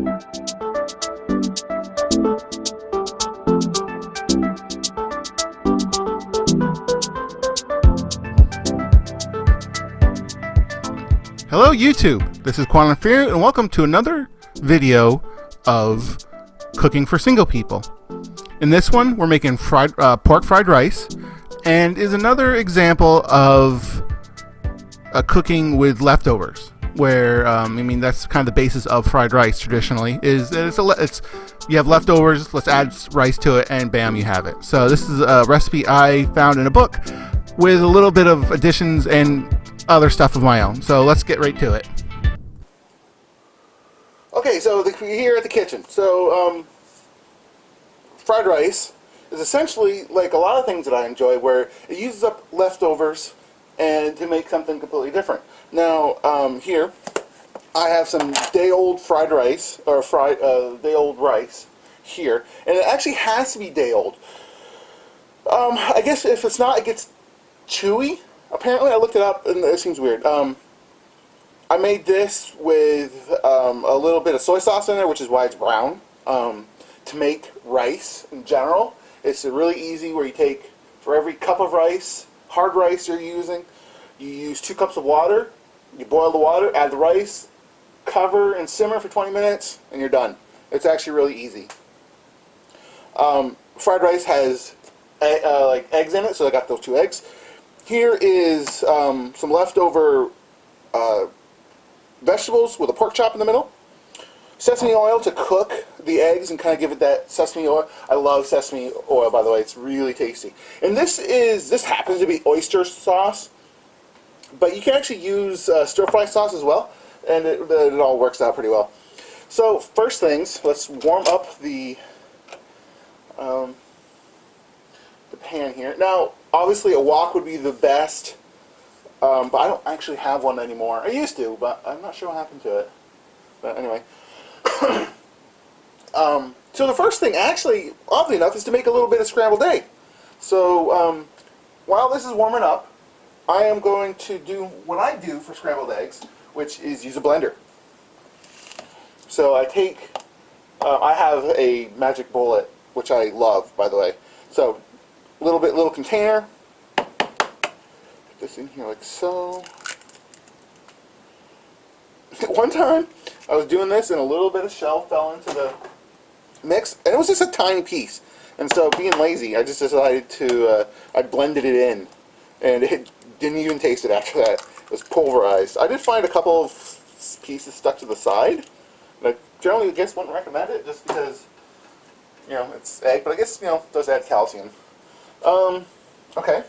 Hello YouTube, this is Quantem and welcome to another video of cooking for single people. In this one, we're making pork fried rice, and is another example of cooking with leftovers. Where that's kind of the basis of fried rice traditionally. Is that you have leftovers, let's add rice to it, and bam, you have it. So this is a recipe I found in a book with a little bit of additions and other stuff of my own. So let's get right to it. Okay, so here at the kitchen. So fried rice is essentially like a lot of things that I enjoy, where it uses up leftovers and to make something completely different. Now here I have some day-old fried rice, or day-old rice here, and it actually has to be day-old. I guess if it's not, it gets chewy. Apparently, I looked it up, and it seems weird. I made this with a little bit of soy sauce in there, which is why it's brown. To make rice in general, it's really easy, where you take, for every cup of rice, hard rice you're using, you use 2 cups of water, you boil the water, add the rice, cover and simmer for 20 minutes, and you're done. It's actually really easy. Fried rice has like eggs in it, so I got those 2 eggs. Here is some leftover vegetables with a pork chop in the middle. Sesame oil to cook the eggs and kind of give it that sesame oil. I love sesame oil, by the way. It's really tasty. And this happens to be oyster sauce, but you can actually use stir-fry sauce as well, and it all works out pretty well. So first things, let's warm up the pan here. Now, obviously, a wok would be the best, but I don't actually have one anymore. I used to, but I'm not sure what happened to it. But anyway. So the first thing, actually, oddly enough, is to make a little bit of scrambled egg. So while this is warming up, I am going to do what I do for scrambled eggs, which is use a blender. So I have a magic bullet, which I love, by the way. So little container. Put this in here like so. One time, I was doing this and a little bit of shell fell into the mix, and it was just a tiny piece. And so, being lazy, I just decided to, I blended it in, and it didn't even taste it after that. It was pulverized. I did find a couple of pieces stuck to the side, and I generally, wouldn't recommend it, just because, it's egg, but I guess, it does add calcium. Okay.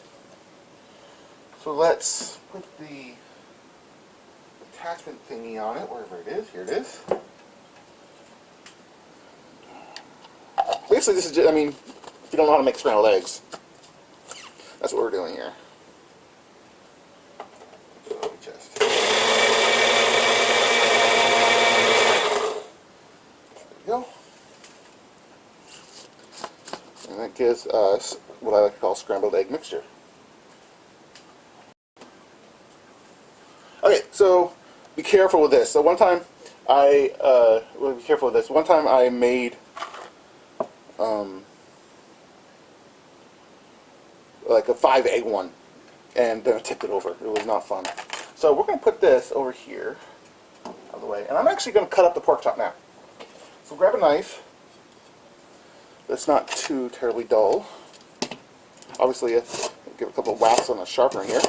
So let's put the attachment thingy on it, wherever it is. Here it is. Basically, this is just, if you don't know how to make scrambled eggs, that's what we're doing here. So we just, there we go. And that gives us what I like to call scrambled egg mixture. Okay, so be careful with this. So one time be careful with this. One time I made like a 5-egg one, and then I tipped it over. It was not fun. So we're going to put this over here, out of the way, and I'm actually going to cut up the pork chop now. So grab a knife that's not too terribly dull. Obviously, give a couple of whacks on the sharpener here.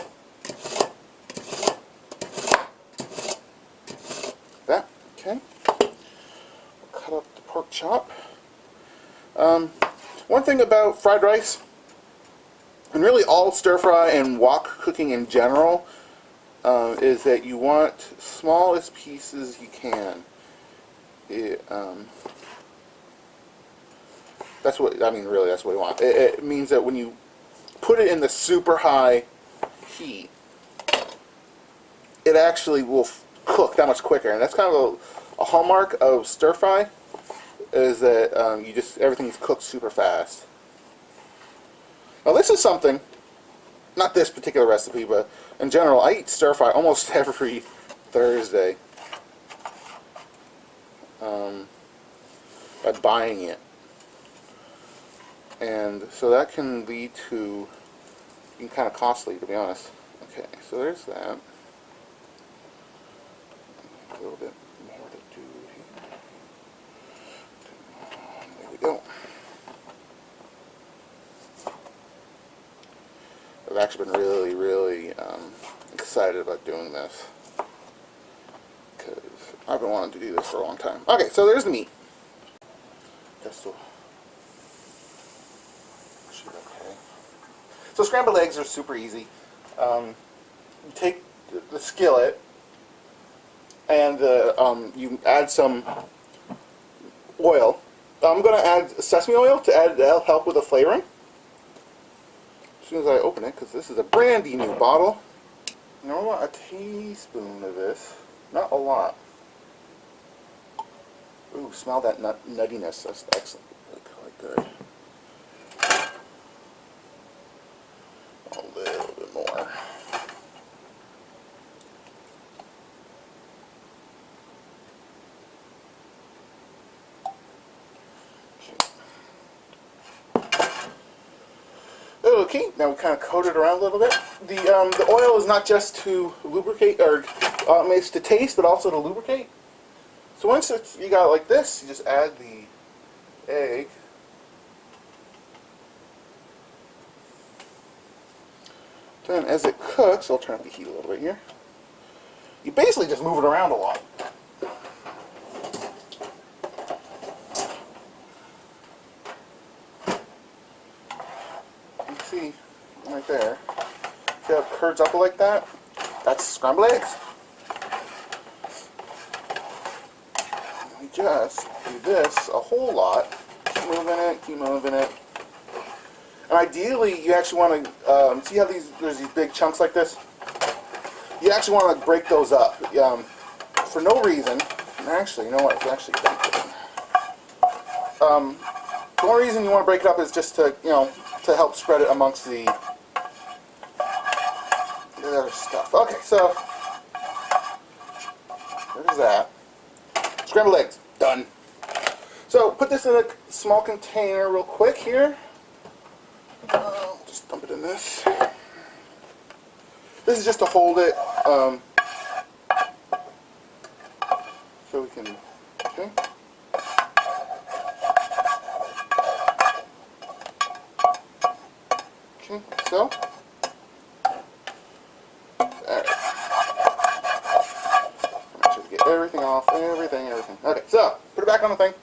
That, okay. We'll cut up the pork chop. One thing about fried rice, and really all stir-fry and wok cooking in general, is that you want smallest pieces you can. That's what, really, that's what you want. It means that when you put it in the super high heat, it actually will cook that much quicker. And that's kind of a hallmark of stir-fry, is that everything's cooked super fast. Now this is something, not this particular recipe, but in general, I eat stir-fry almost every Thursday. by buying it. And so that can lead to being kind of costly, to be honest. Okay, so there's that. A little bit more to do here. There we go. I've actually been really excited about doing this because I've been wanting to do this for a long time. Okay, so there's the meat. Just okay. So scrambled eggs are super easy. You take the skillet and you add some oil. I'm going to add sesame oil to help with the flavoring. As soon as I open it, because this is a brandy new bottle. You know what? A teaspoon of this. Not a lot. Ooh, smell that nuttiness. That's excellent. Quite good. A little bit more. Okay, now we kind of coat it around a little bit. The oil is not just to lubricate, or it's to taste, but also to lubricate. So once you got it like this, you just add the egg. Then as it cooks, I'll turn up the heat a little bit here. You basically just move it around a lot. You see right there, see how it curds up like that? That's scrambled eggs. We just do this a whole lot. Keep moving it. And ideally, you actually want to see how there's these big chunks like this. You actually want to break those up for no reason. Actually, you know what? It's actually the only reason you want to break it up is just to to help spread it amongst the other stuff. Okay, so there's that. Scrambled eggs, done. So put this in a small container real quick here. Just dump it in this. This is just to hold it, so we can, okay. Okay, so, there. Make sure to get everything off, everything. Okay, so, put it back on the thing.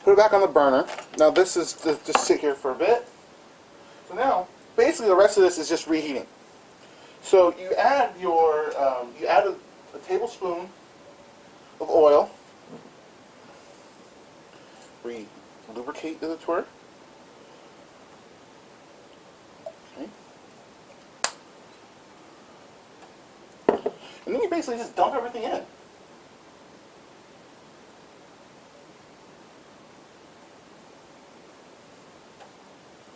Put it back on the burner. Now this is just sit here for a bit. So now, basically the rest of this is just reheating. So you add a tablespoon of oil. Lubricate the tour. Okay. And then you basically just dump everything in.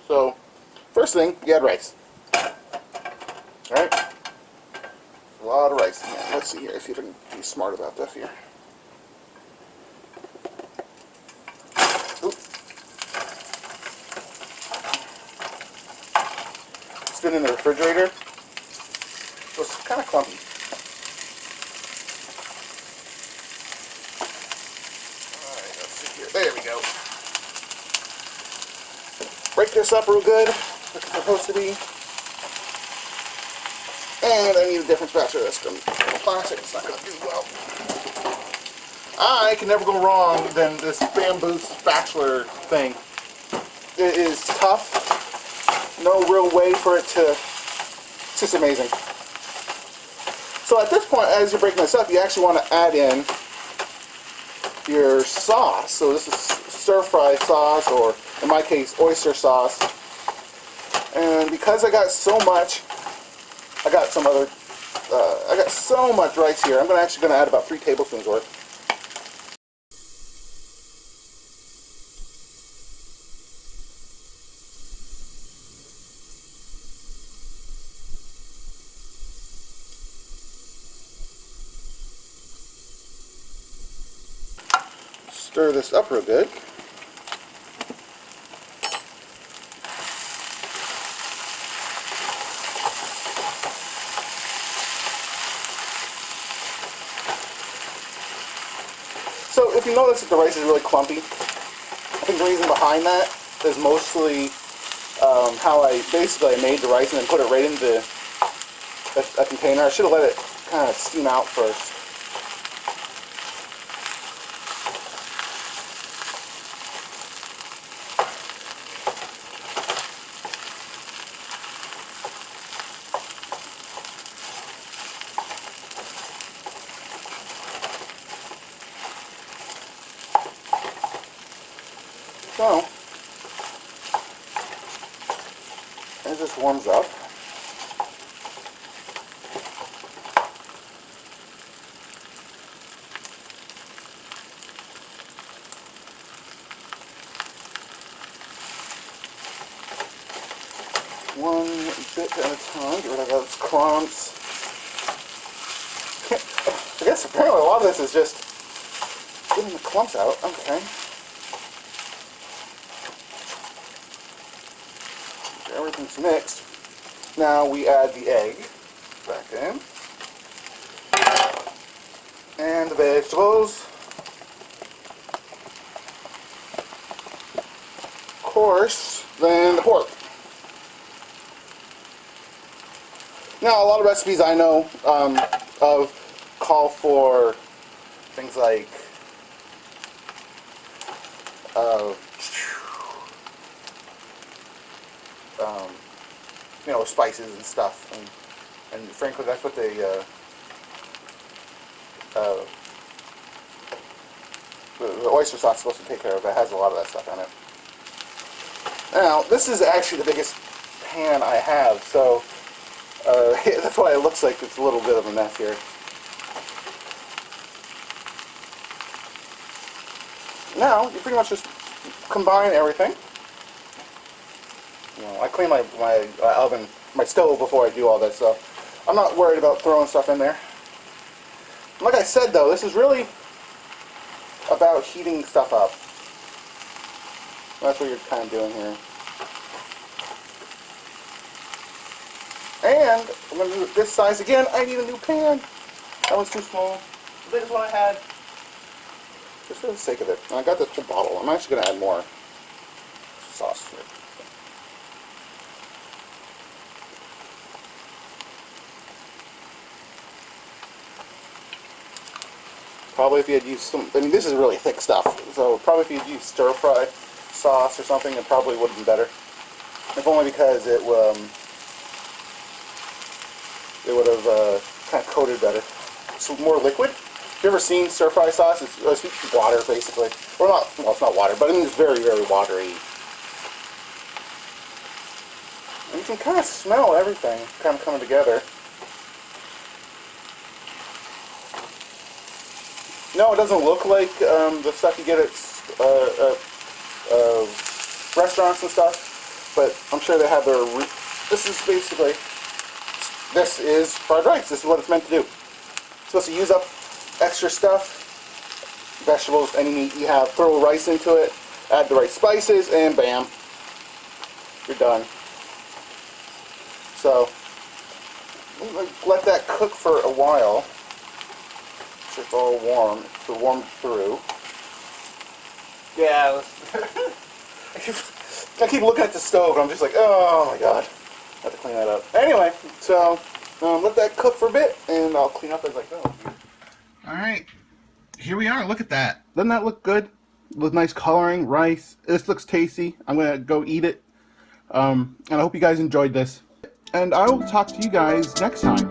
So, first thing, you add rice. Alright? A lot of rice in here. Let's see here, see if I can be smart about this here. Oop. It's been in the refrigerator, so it's kind of clumpy. Alright, let's see here. There we go. Break this up real good, like it's supposed to be. And I need a different spatula. That's going to be plastic. It's not going to do well. I can never go wrong than this bamboo spatula thing. It is tough. No real way for it to... It's just amazing. So at this point, as you're breaking this up, you actually want to add in your sauce. So this is stir-fry sauce, or in my case, oyster sauce. And because I got so much, I got so much rice here, I'm actually going to add about 3 tablespoons worth. stir this up real good. So if you notice that the rice is really clumpy, I think the reason behind that is mostly how I made the rice and then put it right into a container. I should have let it kind of steam out first. So, as this warms up, one bit at a time, get rid of those clumps. I guess apparently a lot of this is just getting the clumps out. Okay. Everything's mixed. Now we add the egg back in. And the vegetables. Of course, then the pork. Now, a lot of recipes I know of call for things like you know, spices and stuff, and frankly, that's what they the oyster sauce is supposed to take care of. It has a lot of that stuff in it. Now, this is actually the biggest pan I have, so that's why it looks like it's a little bit of a mess here. Now, you pretty much just combine everything. You know, I clean my oven, my stove before I do all this, so I'm not worried about throwing stuff in there. Like I said, though, this is really about heating stuff up. That's what you're kind of doing here. And I'm going to do it this size again. I need a new pan. That one's too small. The biggest one I had, just for the sake of it. And I got this whole bottle. I'm actually going to add more sauce here. Probably if you had used some, I mean, this is really thick stuff, so probably if you had used stir-fry sauce or something, it probably would have been better. If only because it would have kind of coated better. So more liquid. Have you ever seen stir-fry sauce? It's water, basically. Or not, well, it's not water, but I mean, it's very, very watery. And you can kind of smell everything kind of coming together. No, it doesn't look like the stuff you get at restaurants and stuff, but I'm sure they have their... This is basically... This is fried rice. This is what it's meant to do. It's supposed to use up extra stuff, vegetables, any meat you have, throw rice into it, add the right spices, and bam, you're done. So, let that cook for a while. It's all warm, to warm through. Yeah, I keep looking at the stove and I'm just like, oh my god, I have to clean that up. Anyway, so let that cook for a bit and I'll clean up as I go. Alright, here we are, look at that. Doesn't that look good? With nice coloring, rice. This looks tasty. I'm going to go eat it. And I hope you guys enjoyed this. And I will talk to you guys next time.